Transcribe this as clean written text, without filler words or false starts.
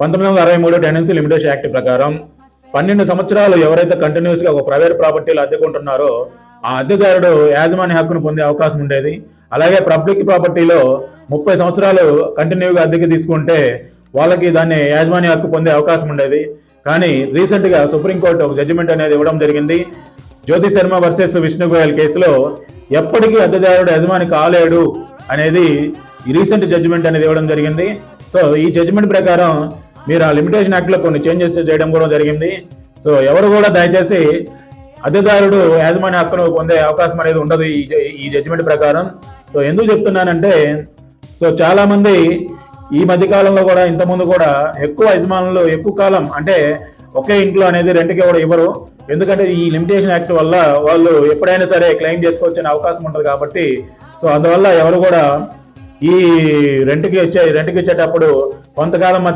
1963 tenancy limitation act ప్రకారం 12 సంవత్సరాలు ఎవరైతే కంటిన్యూస్ గా ఒక ప్రైవేట్ ప్రాపర్టీలో అద్దెకుంటున్నారో ఆ అద్దెదారుడు యాజమాన్య హక్కును పొందే అవకాశం ఉండేది. అలాగే పబ్లిక్ ప్రాపర్టీలో 30 సంవత్సరాలు కంటిన్యూగా అద్దెకి తీసుకుంటే వాళ్ళకి దాన్ని యాజమాన్య హక్కు పొందే అవకాశం ఉండేది. కానీ రీసెంట్ గా సుప్రీంకోర్టు ఒక జడ్జిమెంట్ అనేది ఇవ్వడం జరిగింది. జ్యోతి శర్మ వర్సెస్ విష్ణు గోయల్ కేసులో ఎప్పటికీ అద్దెదారుడు యజమాని కాలేడు అనేది ఈ రీసెంట్ జడ్జిమెంట్ అనేది ఇవ్వడం జరిగింది. సో ఈ జడ్జిమెంట్ ప్రకారం మీరు ఆ లిమిటేషన్ యాక్ట్ లో కొన్ని చేంజెస్ చేయడం కూడా జరిగింది. సో ఎవరు కూడా దయచేసి అద్దెదారుడు యాజమాన్య హక్కును పొందే అవకాశం అనేది ఉండదు ఈ జడ్జిమెంట్ ప్రకారం. సో ఎందుకు చెప్తున్నానంటే, సో చాలా మంది ఈ మధ్య కాలంలో కూడా ఇంతకుముందు కూడా ఎక్కువ యజమానులు ఎక్కువ కాలం అంటే ఒకే ఇంట్లో అనేది రెంట్కి కూడా ఇవ్వరు. ఎందుకంటే ఈ లిమిటేషన్ యాక్ట్ వల్ల వాళ్ళు ఎప్పుడైనా సరే క్లెయిమ్ చేసుకోవచ్చనే అవకాశం ఉంటుంది కాబట్టి, సో అందువల్ల ఎవరు కూడా ఈ రెంట్కి ఇచ్చేటప్పుడు కొంతకాలం మాత్రం